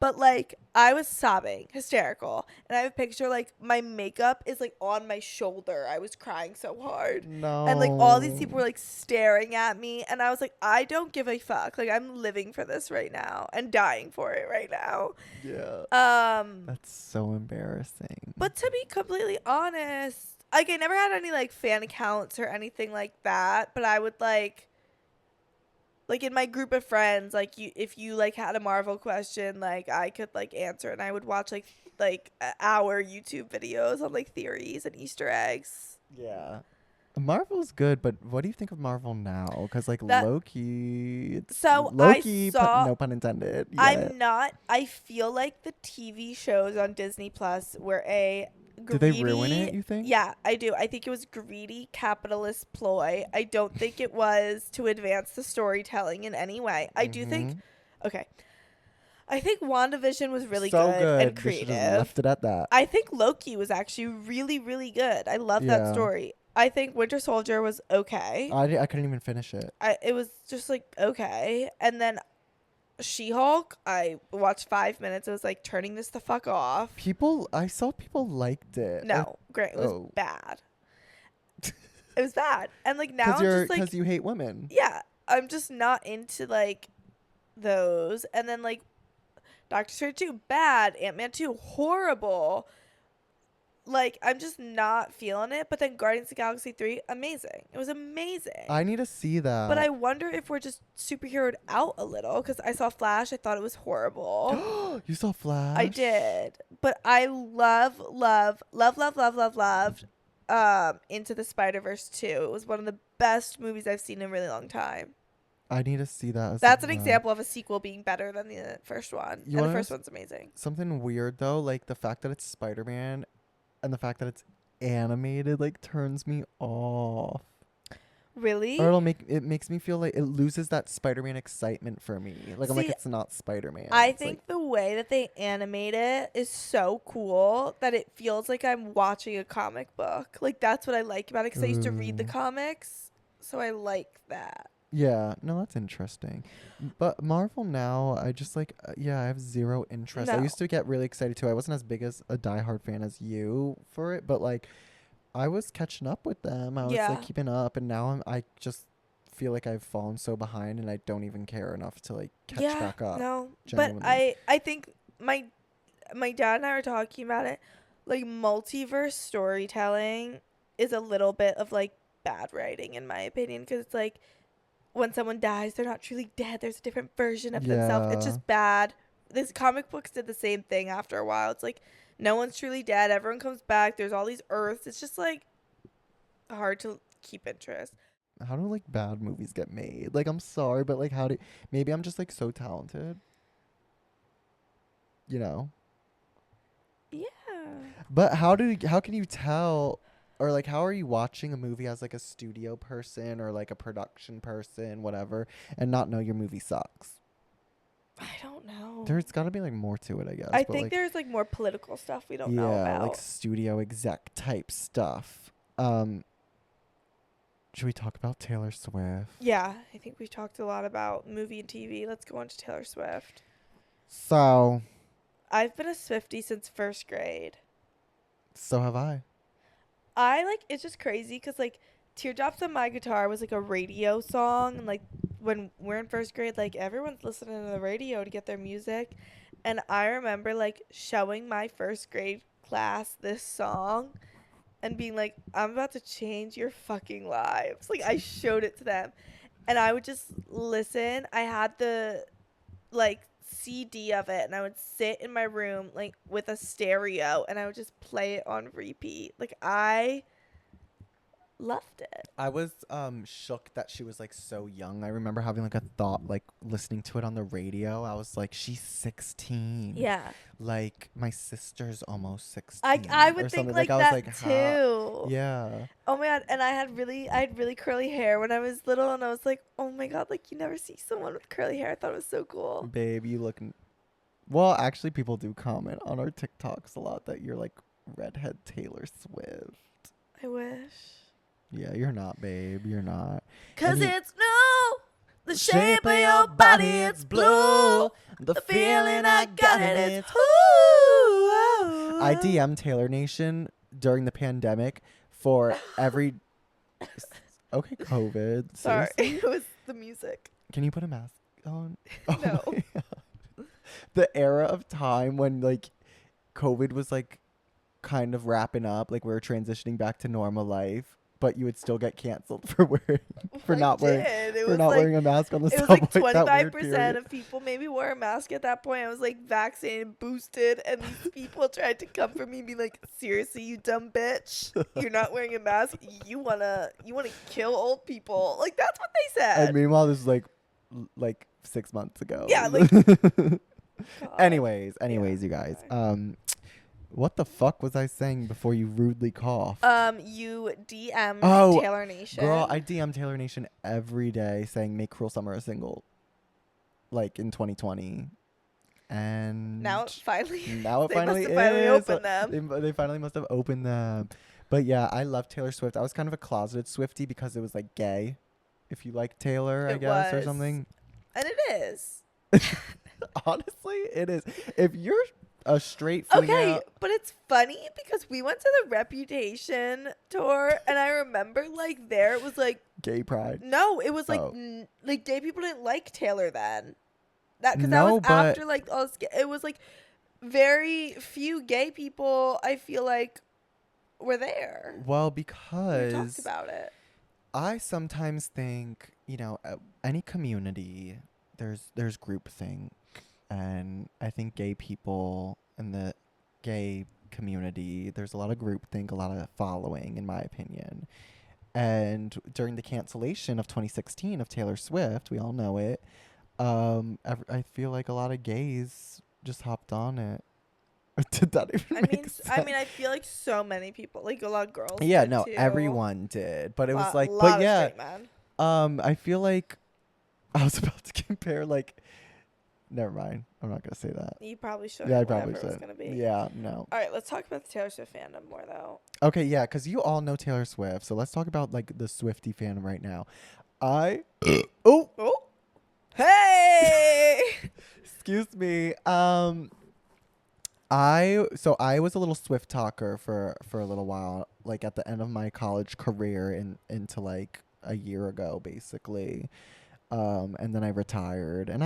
But, like, I was sobbing, hysterical. And I have a picture, like, my makeup is, like, on my shoulder. I was crying so hard. No. And, like, all these people were, like, staring at me. And I was like, I don't give a fuck. Like, I'm living for this right now and dying for it right now. Yeah. That's so embarrassing. But to be completely honest, like, I never had any, like, fan accounts or anything like that. But I would, like in my group of friends, like if you like had a Marvel question, like I could like answer, and I would watch like hour YouTube videos on like theories and Easter eggs. Yeah, Marvel's good, but what do you think of Marvel now? Because like Loki, no pun intended. I feel like the TV shows on Disney Plus were a greedy, did they ruin it, you think? Yeah, I do. I think it was greedy capitalist ploy. I don't think it was to advance the storytelling in any way. I do think, okay, I think WandaVision was really good and creative. They just left it at that. I think Loki was actually really, really good. I love that story. I think Winter Soldier was okay. I couldn't even finish it. It was just like okay. And then She-Hulk, I watched 5 minutes. I was like, turning this the fuck off. I saw people liked it. No, great. It was bad. It was bad. And like now, because you hate women. Yeah, I'm just not into like those. And then like Doctor Strange 2, bad. Ant-Man 2, horrible. Like, I'm just not feeling it. But then Guardians of the Galaxy 3, amazing. It was amazing. I need to see that. But I wonder if we're just superheroed out a little. Because I saw Flash. I thought it was horrible. You saw Flash? I did. But I loved Into the Spider-Verse 2. It was one of the best movies I've seen in a really long time. I need to see that. That's an example of a sequel being better than the first one. And the first one's amazing. Something weird, though, like the fact that it's Spider-Man and the fact that it's animated, like, turns me off. Really? Or it makes me feel like it loses that Spider-Man excitement for me. Like I'm like, See, it's not Spider-Man. I It's think like, the way that they animate it is so cool that it feels like I'm watching a comic book. Like that's what I like about it because I used to read the ooh. comics, so I like that. Yeah, no, that's interesting. But Marvel now, I just like, yeah, I have zero interest. I No. used to get really excited too. I wasn't as big as a diehard fan as you for it, but like, I was catching up with them. I was like Yeah. keeping up, and now I just feel like I've fallen so behind, and I don't even care enough to like catch Yeah. back up. No. But Genuinely. I think my dad and I were talking about it. Like multiverse storytelling is a little bit of like bad writing in my opinion because it's like when someone dies, they're not truly dead. There's a different version of themselves. It's Yeah. just bad. This comic books did the same thing after a while. It's like no one's truly dead. Everyone comes back. There's all these Earths. It's just like hard to keep interest. How do like bad movies get made? Like I'm sorry, but like how do maybe I'm just like so talented, you know? Yeah. But how can you tell or like how are you watching a movie as like a studio person or like a production person, whatever, and not know your movie sucks? I don't know. There's got to be like more to it, I guess. I But think like there's like more political stuff we don't know yeah, like about. studio exec type stuff. Should we talk about Taylor Swift? Yeah, I think we've talked a lot about movie and TV. Let's go on to Taylor Swift. So I've been a Swiftie since first grade. so have I. I like it's just crazy because like Teardrops on My Guitar was like a radio song and like when we're in first grade like everyone's listening to the radio to get their music and I remember like showing my first grade class this song and being like I'm about to change your fucking lives. Like I showed it to them and I would just listen. I had the like CD of it and I would sit in my room like with a stereo and I would just play it on repeat. Like I loved it. I was shook that she was like so young. I remember having like a thought like listening to it on the radio. I was like, she's 16. Yeah. Like my sister's almost 16. I or would think something. like I was that like, how? too. Yeah. Oh my god, and I had really curly hair when I was little and I was like, "Oh my god, like you never see someone with curly hair." I thought it was so cool. Babe, you look well, actually people do comment on our TikToks a lot that you're like redhead Taylor Swift. I wish. Yeah, you're not, babe. You're not. Cuz And you- it's new. The shape of your body it's blue. The feeling I got it is I DM'd Taylor Nation during the pandemic for every. Okay, COVID. Sorry, Seriously? it was the music. Can you put a mask on? No. my God. The era of time when like COVID was like kind of wrapping up, like we were transitioning back to normal life, but you would still get canceled for wearing for not wearing wearing a mask on the It was subway. like that weird 25% period. of people maybe wore a mask at that point. I was like vaccinated, boosted, and these people tried to come for me and be like, seriously, you dumb bitch. You're not wearing a mask. You wanna kill old people. Like that's what they said. And meanwhile, this is like 6 months ago. Yeah, like God. anyways, Yeah, you guys. sorry. What the fuck was I saying before you rudely coughed? You DM Oh, Taylor Nation. Girl, I DM Taylor Nation every day saying make Cruel Summer a single. Like in 2020. And now it finally it they finally must have finally is. opened them. They finally must have opened them. But yeah, I love Taylor Swift. I was kind of a closeted Swiftie because it was like gay. If you like Taylor, I It guess, or was. something. And it is. Honestly, it is. If you're a straight female, Okay, but it's funny because we went to the Reputation tour, and I remember like there it was like gay pride. no, it was like Oh. like gay people didn't like Taylor then. That because No, that was but- after like all this, it was like very few gay people I feel like were there. Well, We because talked about it. I sometimes think, any community, there's groupthink, and I think gay people in the gay community, there's a lot of groupthink, a lot of following, in my opinion. And during the cancellation of 2016 of Taylor Swift, we all know it. I feel like a lot of gays just hopped on it. Did that even make sense? I mean, I feel like so many people, like a lot of girls. Yeah, did no, too. everyone did, but it was like, but lot of yeah, straight men. I feel like I was about to compare like, never mind, I'm not gonna say that. You probably should. Yeah, I Whatever probably it was should. gonna be. Yeah, no. All right, let's talk about the Taylor Swift fandom more though. Okay, yeah, because you all know Taylor Swift, so let's talk about like the Swiftie fandom right now. I oh Oh, hey! excuse me. I was a little Swift talker for a little while, like at the end of my college career into like a year ago, basically. And then I retired, and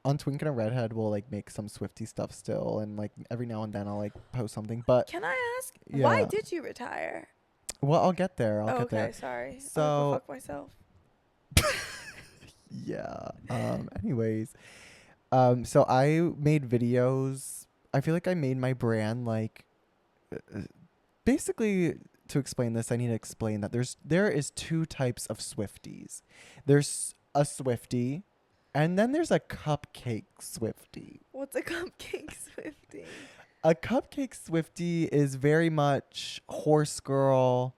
on Twink and a Redhead we'll like make some Swiftie stuff still, and like every now and then I'll like post something. But Can I ask yeah, why did you retire? well, I'll get there. I'll Oh, get okay, there. sorry. So I'll go fuck myself. yeah. Anyways, so I made videos. I feel like I made my brand like basically, to explain this, I need to explain that there is two types of Swifties. There's a Swiftie, and then there's a cupcake Swiftie. What's a cupcake Swiftie? A cupcake Swiftie is very much horse girl,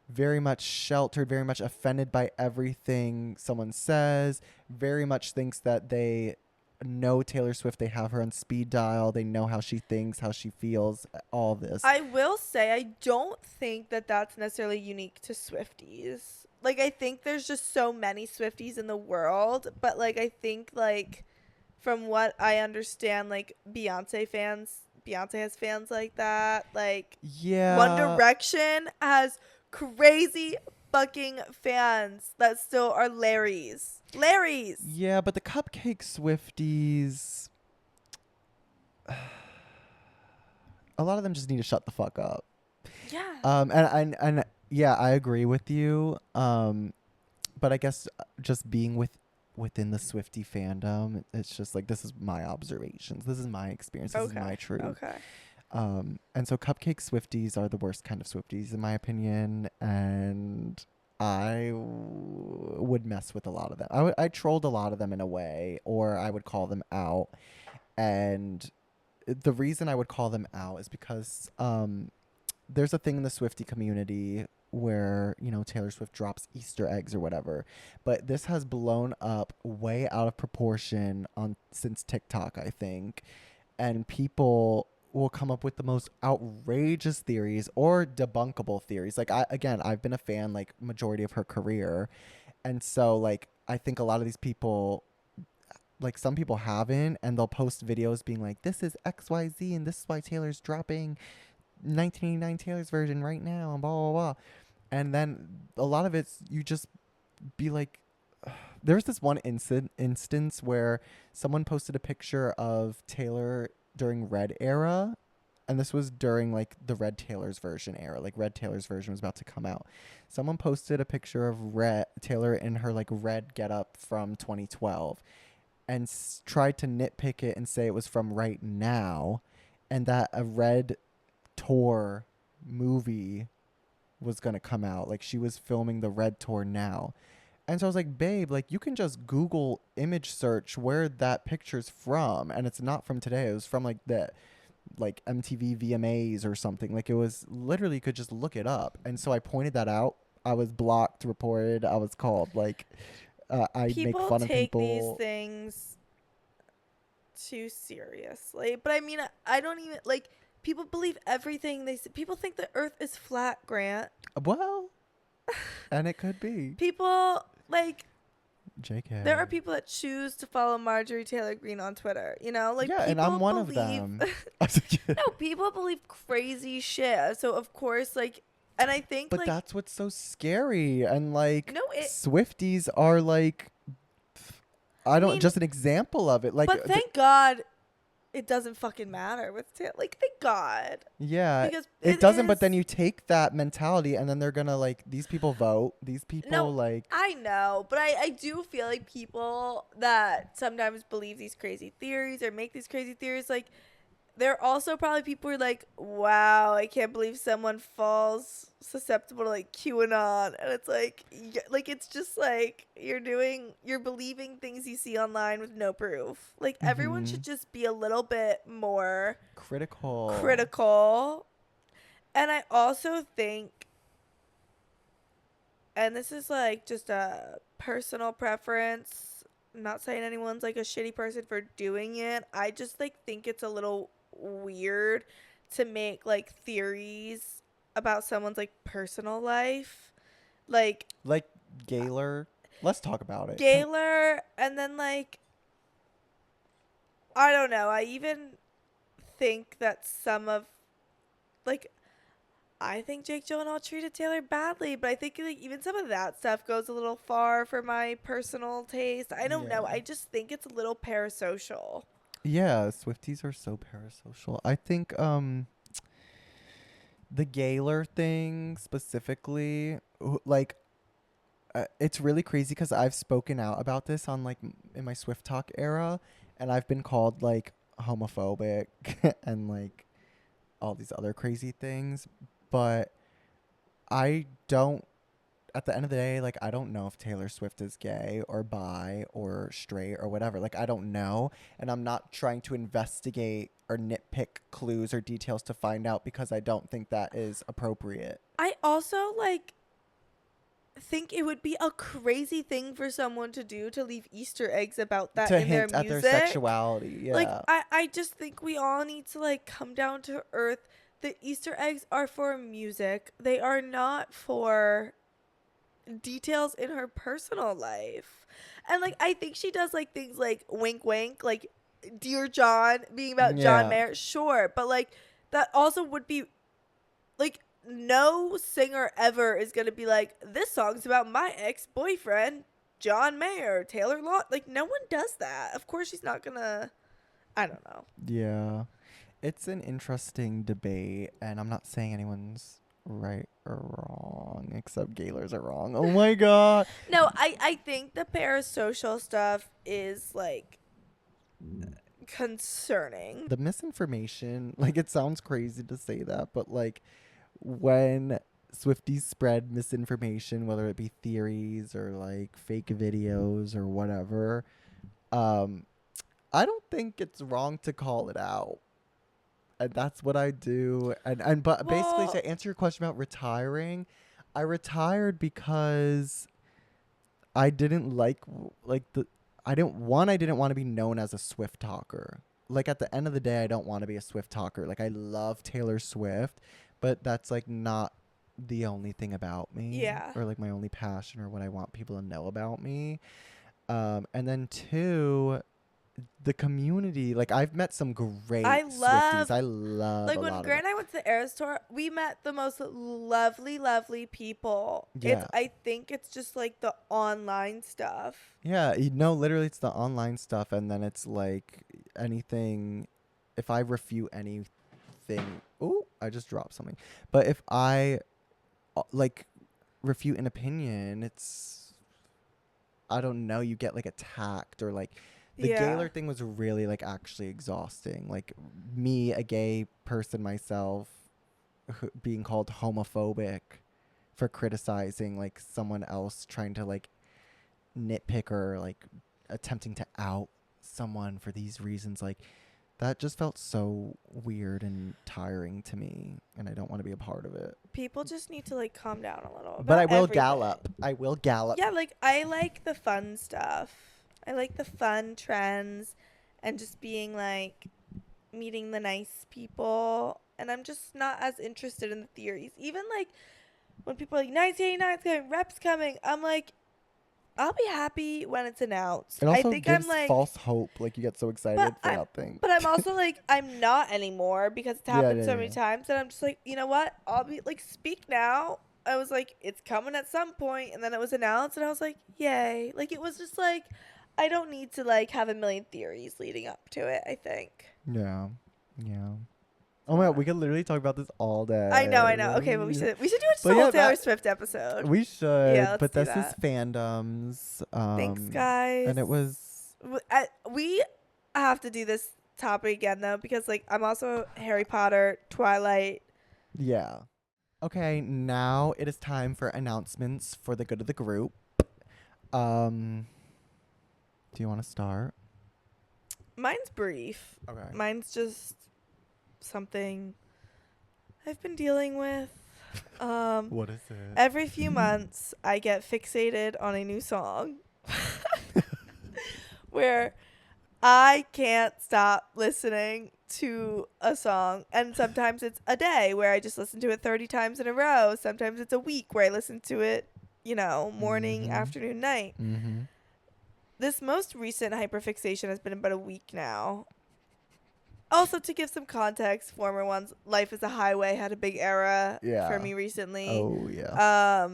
very much sheltered, very much offended by everything someone says, very much thinks that they know Taylor Swift, they have her on speed dial, they know how she thinks, how she feels, all this. I will say I don't think that that's necessarily unique to Swifties. Like, I think there's just so many Swifties in the world, but like I think like from what I understand, like Beyonce has fans like that. Like, Yeah. One Direction has crazy fucking fans that still are Larry's. Yeah, but the cupcake Swifties, a lot of them just need to shut the fuck up. Yeah. And yeah, I agree with you. But I guess just being within the Swiftie fandom, it's just like, this is my observations, this is my experience, this is my truth. Okay. And so cupcake Swifties are the worst kind of Swifties in my opinion, and I would mess with a lot of them. I trolled a lot of them in a way, or I would call them out. And the reason I would call them out is because there's a thing in the Swiftie community where, Taylor Swift drops Easter eggs or whatever. But this has blown up way out of proportion since TikTok, I think. And people will come up with the most outrageous theories or debunkable theories. Like, I've been a fan like majority of her career. And so like I think a lot of these people, like some people haven't, and they'll post videos being like, this is XYZ and this is why Taylor's dropping 1989 Taylor's version right now and blah blah blah. And then a lot of it's, you just be like, there's this one instance where someone posted a picture of Taylor during Red era, and this was during like the Red Taylor's version era, like Red Taylor's version was about to come out. Someone posted a picture of Taylor in her like red getup from 2012 and tried to nitpick it and say it was from right now, and that a Red tour movie was going to come out, like she was filming the Red tour now. And so I was like, babe, like you can just Google image search where that picture's from, and it's not from today. It was from like the MTV VMAs or something. Like it was literally, you could just look it up. And so I pointed that out. I was blocked, reported. I was called like I make fun of people. People take these things too seriously, but I mean, I don't even like. People believe everything they say. People think the Earth is flat, Grant. Well, and it could be. People like. JK. There are people that choose to follow Marjorie Taylor Greene on Twitter. Like, yeah, and I'm one of them. No, people believe crazy shit. So of course, like, and I think, but like, that's what's so scary. And like, no, Swifties are like, just an example of it. Like, but thank God. It doesn't fucking matter with Taylor. Like, thank God. Yeah. Because it doesn't, but then you take that mentality and then they're going to, like, these people vote. These people, I know, but I do feel like people that sometimes believe these crazy theories or make these crazy theories, like, they're also probably people who are like, wow, I can't believe someone falls susceptible to like QAnon. And it's like it's just like you're believing things you see online with no proof. Like everyone should just be a little bit more critical. And I also think, and this is like just a personal preference, I'm not saying anyone's like a shitty person for doing it. I just like think it's a little weird to make like theories about someone's like personal life. Like Gaylor. Let's talk about it. Gaylor, and then like I don't know. I even think that some of like I think Jake Gyllenhaal treated Taylor badly, but I think like even some of that stuff goes a little far for my personal taste. I don't know. I just think it's a little parasocial. Yeah, Swifties are so parasocial. I think the Gaylor thing specifically, like it's really crazy because I've spoken out about this on like in my Swift Talk era, and I've been called like homophobic and like all these other crazy things, but I don't. At the end of the day, like I don't know if Taylor Swift is gay or bi or straight or whatever. Like I don't know, and I'm not trying to investigate or nitpick clues or details to find out because I don't think that is appropriate. I also like think it would be a crazy thing for someone to do to leave Easter eggs about that To in their hint at music. their sexuality, yeah. Like I just think we all need to like come down to earth. The Easter eggs are for music. They are not for details in her personal life. And like I think she does like things like wink wink, like Dear John being about John Mayer, sure, but like that also would be like no singer ever is gonna be like, this song's about my ex-boyfriend John Mayer, Taylor Law. Like no one does that. Of course she's not gonna. I don't know. Yeah. It's an interesting debate, and I'm not saying anyone's right or wrong, except Gaylor's are wrong. Oh my god. No, I think the parasocial stuff is like concerning. The misinformation, like it sounds crazy to say that, but like when Swifties spread misinformation, whether it be theories or like fake videos or whatever, I don't think it's wrong to call it out. And that's what I do. But basically, to answer your question about retiring, I retired because I didn't I didn't want to be known as a Swift talker. Like at the end of the day, I don't want to be a Swift talker. Like I love Taylor Swift, but that's like not the only thing about me. Yeah. Or like my only passion or what I want people to know about me. And then two, the community, like I've met some great Swifties. I love like a when lot Grant of and I went to the Eras tour, we met the most lovely people. Yeah. I think it's just like the online stuff. Yeah, literally it's the online stuff, and then it's like anything. If I refute anything, oh, I just dropped something. But if I like refute an opinion, it's I don't know. You get like attacked or like. The Gaylor thing was really like actually exhausting. Like me, a gay person myself, being called homophobic for criticizing like someone else, trying to like nitpick or like attempting to out someone for these reasons. Like that just felt so weird and tiring to me, and I don't want to be a part of it. People just need to like calm down a little. But I will gallop. Yeah, like I like the fun stuff. I like the fun trends and just being like meeting the nice people. And I'm just not as interested in the theories. Even like when people are like 1989's coming, Rep's coming, I'm like, I'll be happy when it's announced. It also I think gives I'm like false hope. Like you get so excited for nothing. But I'm also like, I'm not anymore because it's happened so many times. And I'm just like, you know what? I'll be like, speak now. I was like, it's coming at some point. And then it was announced and I was like, yay. Like it was just like, I don't need to like have a million theories leading up to it, I think. Yeah. Oh my god, we could literally talk about this all day. I know. Okay, but we should do a whole Taylor Swift episode. We should. Yeah, but this is fandoms. Thanks, guys. And it was we have to do this topic again though, because like I'm also Harry Potter, Twilight. Yeah. Okay, now it is time for announcements for the good of the group. Do you want to start? Mine's brief. Okay. Mine's just something I've been dealing with. What is it? Every few months, I get fixated on a new song where I can't stop listening to a song. And sometimes it's a day where I just listen to it 30 times in a row. Sometimes it's a week where I listen to it, morning, afternoon, night. Mm-hmm. This most recent hyperfixation has been about a week now. Also, to give some context, former ones, Life is a Highway had a big era for me recently. Oh, yeah.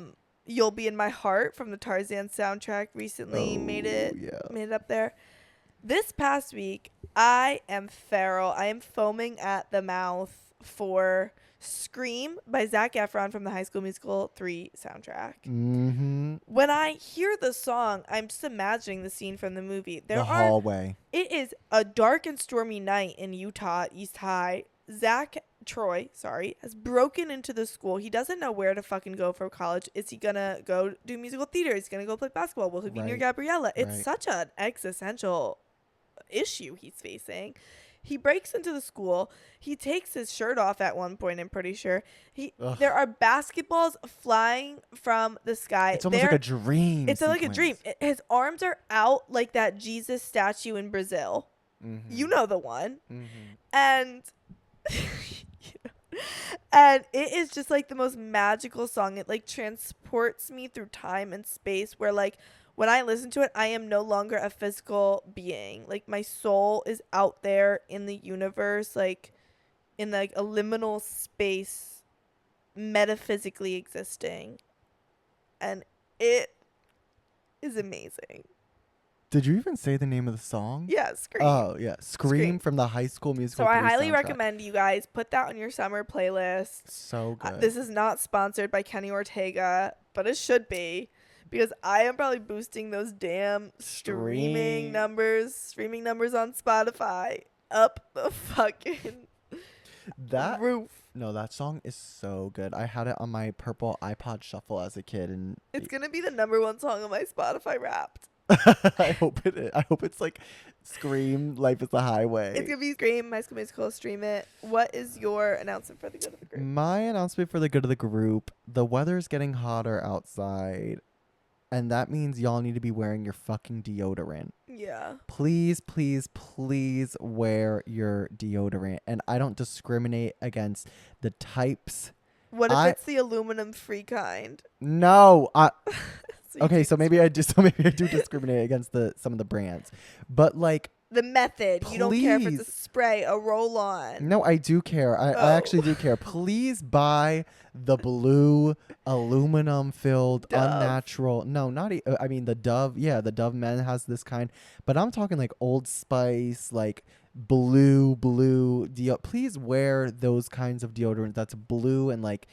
You'll Be in My Heart from the Tarzan soundtrack recently made it up there. This past week, I am feral. I am foaming at the mouth for Scream by Zac Efron from the High School Musical 3 soundtrack. Mm-hmm. When I hear the song, I'm just imagining the scene from the movie. The hallway. It is a dark and stormy night in Utah, East High. Troy, has broken into the school. He doesn't know where to fucking go for college. Is he gonna go do musical theater? Is he gonna go play basketball? Will he be near Gabriella? It's such an existential issue he's facing. He breaks into the school. He takes his shirt off at one point, I'm pretty sure. There are basketballs flying from the sky. It's almost like a dream. It's like a dream. His arms are out like that Jesus statue in Brazil. Mm-hmm. You know the one. Mm-hmm. And and it is just like the most magical song. It like transports me through time and space where like when I listen to it, I am no longer a physical being. Like my soul is out there in the universe, like in like a liminal space, metaphysically existing. And it is amazing. Did you even say the name of the song? Yeah, Scream. Oh, yeah. Scream from the High School Musical 3 So I highly soundtrack. recommend you guys put that on your summer playlist. So good. This is not sponsored by Kenny Ortega, but it should be. Because I am probably boosting those damn streaming numbers on Spotify up the fucking roof. No, that song is so good. I had it on my purple iPod Shuffle as a kid, and it's gonna be the #1 song on my Spotify Wrapped. I hope it's like Scream, Life is the Highway. It's gonna be Scream, High School Musical, stream it. What is your announcement for the good of the group? My announcement for the good of the group: the weather's getting hotter outside. And that means y'all need to be wearing your fucking deodorant. Yeah. Please, please, please wear your deodorant. And I don't discriminate against the types. What if it's the aluminum-free kind? No. So maybe I do discriminate against some of the brands. But like the method. You don't care if it's a spray, a roll-on. No, I do care. I actually do care. Please buy the blue aluminum-filled unnatural. No, not. I mean the Dove. Yeah, the Dove Men has this kind. But I'm talking like Old Spice, like blue Please wear those kinds of deodorant that's blue and like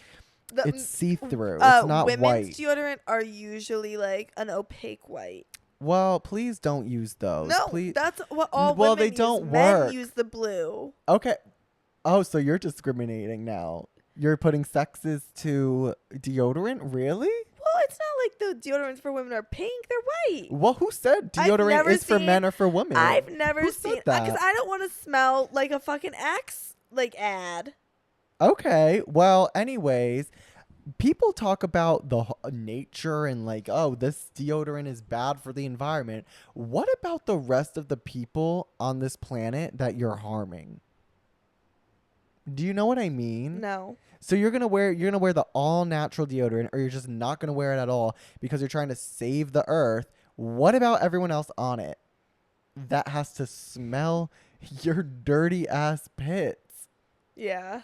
it's see-through. It's not women's white. Deodorant are usually like an opaque white. Well, please don't use those. No, please. that's what all women they use. don't Men work. use the blue. Okay. Oh, so you're discriminating now. You're putting sexes to deodorant? Really? Well, it's not like the deodorants for women are pink. They're white. Well, who said deodorant is for men or for women? I've never seen that. Because I don't want to smell like a fucking Axe ad. Okay. Well, anyways, people talk about the nature and like, oh, this deodorant is bad for the environment. What about the rest of the people on this planet that you're harming? Do you know what I mean? No. So you're gonna wear the all natural deodorant, or you're just not gonna wear it at all because you're trying to save the earth. What about everyone else on it that has to smell your dirty ass pits? Yeah.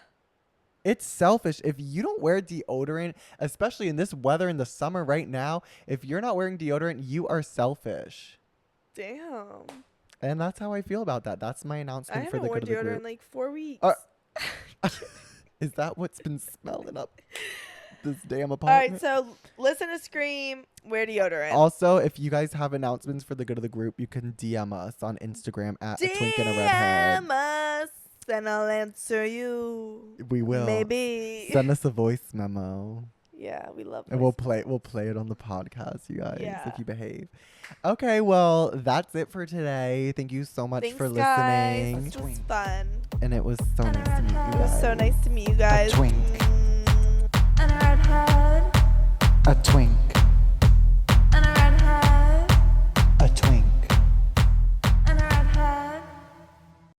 It's selfish. If you don't wear deodorant, especially in this weather in the summer right now, if you're not wearing deodorant, you are selfish. Damn. And that's how I feel about that. That's my announcement for the good of the I haven't worn deodorant group. in like 4 weeks. Is that what's been smelling up this damn apartment? All right, so listen to Scream, wear deodorant. Also, if you guys have announcements for the good of the group, you can DM us on Instagram at atwinkandaredhead. DM us, and I'll answer you. We will. Maybe. Send us a voice memo. Yeah, we love. And we'll play it on the podcast, you guys, Yeah. if you behave. Okay, well, that's it for today. Thank you so much Thanks, for guys. listening. This was fun. And it was so nice to meet you It was guys. so nice to meet you guys. Twink. And a redhead. A twink.